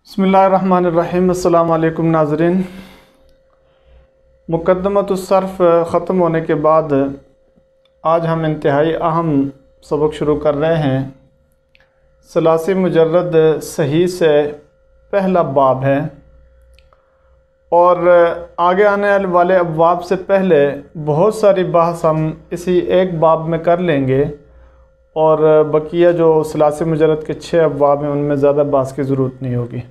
बिस्मिल्लाहिर्रहमानिर्रहीम। अस्सलाम वालेकुम नाज़रीन। मुक़द्दमतुस्सर्फ़ ख़त्म होने के बाद आज हम इंतहाई अहम सबक शुरू कर रहे हैं। सलासी मुजर्रद सही से पहला बाब है और आगे आने वाले अब्वाब से पहले बहुत सारी बहस हम इसी एक बाब में कर लेंगे और बकिया जो सलासी मुजर्रद के 6 अब्वाब हैं उनमें ज़्यादा बहस की ज़रूरत नहीं होगी।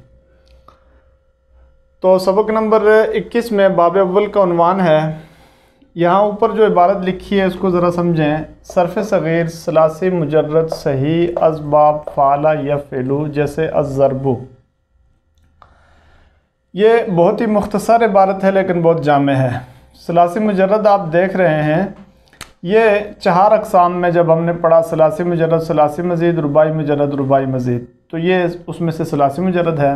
तो सबक नंबर 21 में बाब अव्वल का उन्वान है। यहाँ ऊपर जो इबारत लिखी है उसको ज़रा समझें। सर्फ़ सग़ीर सलासी मुजर्रद सही असबाब फ़ाला या फ़ेलू जैसे अज़्ज़रबु। ये बहुत ही मुख्तसर इबारत है लेकिन बहुत जामे है। सलासी मुजर्रद आप देख रहे हैं, ये 4 अक़साम में जब हमने पढ़ा सलासी मुजर्रद, सलासी मज़ीद, रुबाई मुजर्रद, रुबाई मज़ीद, तो ये उसमें से सलासी मुजर्रद है।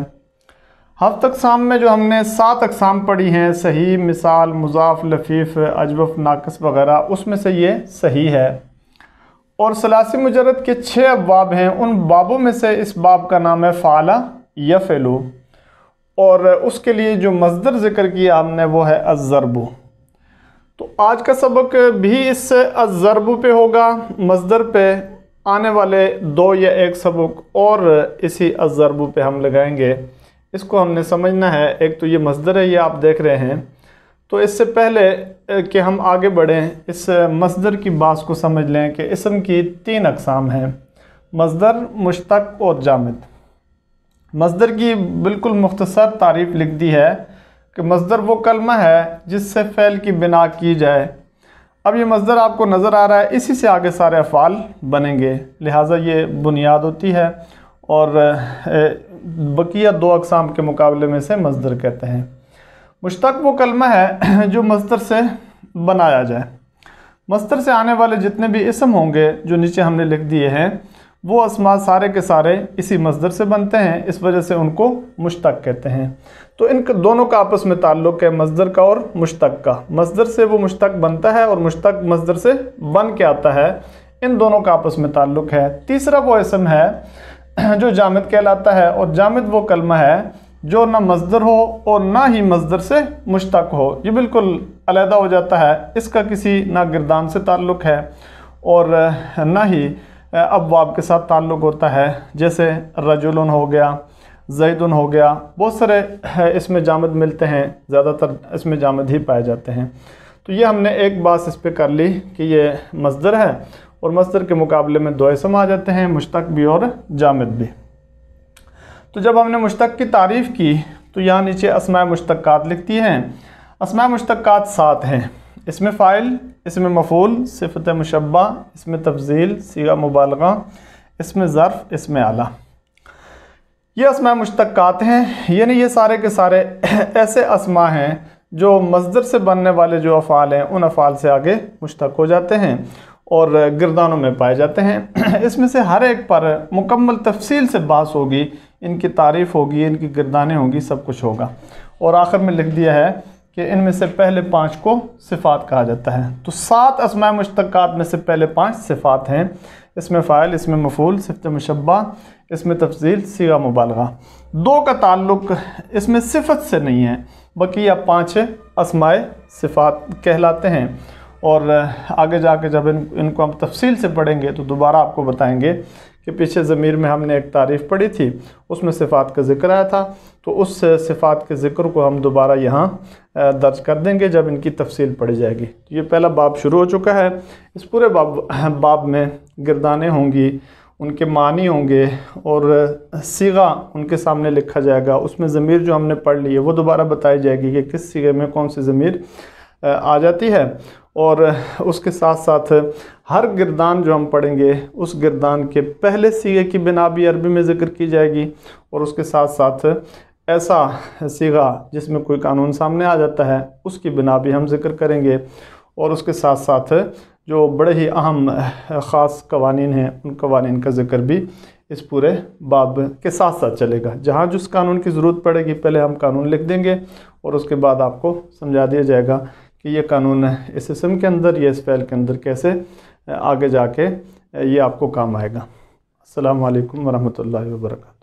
हफ्त अक़साम में जो हमने 7 अक़साम पढ़ी हैं, सही, मिसाल, मुज़ाफ़, लफ़ीफ़, अजवफ़, नाक़िस वग़ैरह, उसमें से ये सही है। और सलासी मुजर्रद के 6 अब्वाब हैं, उन बाबों में से इस बाब का नाम है फ़ाला या फ़ेलू और उसके लिए जो मज़दर ज़िक्र किया हमने वो है अज़्ज़रबु। तो आज का सबक भी इस अज़्ज़रबु पे होगा। मज़दर पे आने वाले 2 या 1 सबक और इसी अज़्ज़रबु पे हम लगाएंगे। इसको हमने समझना है। एक तो ये मज़दर है, ये आप देख रहे हैं। तो इससे पहले कि हम आगे बढ़ें, इस मज़दर की बात को समझ लें कि इसम की 3 अक़साम हैं, मज़दर, मुश्तक़ और जामिद। मज़दर की बिल्कुल मुख्तसर तारीफ़ लिख दी है कि मज़दर वो कलमा है जिससे फ़ेल की बिना की जाए। अब ये मज़दर आपको नज़र आ रहा है, इसी से आगे सारे अफ़ाल बनेंगे, लिहाजा ये बुनियाद होती है और बकिया 2 अक़साम के मुकाबले में से मज़दर कहते हैं। मुश्तक़ वो कलमा है जो मज़दर से बनाया जाए। मज़दर से आने वाले जितने भी इसम होंगे जो नीचे हमने लिख दिए हैं, वो अस्मा सारे के सारे इसी मज़दर से बनते हैं, इस वजह से उनको मुश्तक़ कहते हैं। तो इन दोनों का आपस में ताल्लुक़ है, मज़दर का और मुश्तक़ का। मज़दर से वो मुश्तक़ बनता है और मुश्तक़ मज़दर से बन के आता है, इन दोनों का आपस में ताल्लुक़ है। तीसरा वो इसम है जो जामिद कहलाता है और जामिद वो कलमा है जो ना मज़दर हो और ना ही मज़दर से मुश्तक़ हो, ये बिल्कुल अलहदा हो जाता है। इसका किसी ना गिरदान से ताल्लुक़ है और ना ही अब्वाब के साथ ताल्लुक़ होता है। जैसे रजुलन हो गया, ज़ैदुन हो गया, बहुत सारे इसमें जामिद मिलते हैं, ज़्यादातर इसमें जामिद ही पाए जाते हैं। तो ये हमने एक बात इस पर कर ली कि ये मज़दर है और मज़दर के मुकाबले में 2 इसम आ जाते हैं, मुश्तक़ भी और जामिद भी। तो जब हमने मुश्तक़ की तारीफ़ की तो यहाँ नीचे अस्माए मुश्तक़ात लिखती हैं। अस्माए मुश्तक़ात 7 हैं। इसमें फ़ाइल, इसमें मफ़ूल, सिफ़त मुशब्बा, इसमें तफ़ज़ील, सीगा मुबालगा, इसमें ज़र्फ़, इसमें आला। ये अस्माए मुश्तक़ात हैं, यानी ये सारे के सारे ऐसे अस्मा हैं जो मज़दर से बनने वाले जो अफ़ाल हैं उन अफ़ाल से आगे मुश्तक़ हो जाते हैं और गिरदानों में पाए जाते हैं। इसमें से हर एक पर मुकम्मल तफसील से बात होगी, इनकी तारीफ़ होगी, इनकी गिरदानें होंगी, सब कुछ होगा। और आखिर में लिख दिया है कि इनमें से पहले 5 को सिफ़ात कहा जाता है। तो 7 अस्माए मुश्तक़ात में से पहले 5 सिफ़ात हैं। इसमें फ़ाइल, इसमें मफ़ूल, सिफ़त मुशब्बा, इसमें तफ़ज़ील, सीगा मुबालगा। 2 का ताल्लुक़ इसमें सिफ़त से नहीं है, बकिया 5 अस्माए सिफ़ात कहलाते हैं। और आगे जाके जब इनको हम तफसील से पढ़ेंगे तो दोबारा आपको बताएंगे कि पीछे ज़मीर में हमने एक तारीफ़ पढ़ी थी, उसमें सिफ़ात का ज़िक्र आया था, तो उस सिफ़ात के ज़िक्र को हम दोबारा यहाँ दर्ज कर देंगे जब इनकी तफसील पढ़ी जाएगी। तो ये पहला बाब शुरू हो चुका है। इस पूरे बाब में गिरदानें होंगी, उनके मानी होंगे और सीगा उनके सामने लिखा जाएगा। उसमें ज़मीर जो हमने पढ़ ली है वो दोबारा बताई जाएगी कि किस सीगे में कौन सी ज़मीर आ जाती है। और उसके साथ साथ हर गिरदान जो हम पढ़ेंगे उस गिरदान के पहले सीगे की बिना भी अरबी में ज़िक्र की जाएगी और उसके साथ साथ ऐसा सीगा जिसमें कोई कानून सामने आ जाता है उसकी बिना भी हम ज़िक्र करेंगे। और उसके साथ साथ जो बड़े ही अहम ख़ास कवानीन हैं उन कवानीन का ज़िक्र भी इस पूरे बाब के साथ साथ चलेगा। जहाँ जिस कानून की ज़रूरत पड़ेगी पहले हम कानून लिख देंगे और उसके बाद आपको समझा दिया जाएगा कि ये कानून इस इसम के अंदर या इस फ़ेल के अंदर कैसे आगे जाके ये आपको काम आएगा। अस्सलामु अलैकुम वरहमतुल्लाहि वबरकातुहू।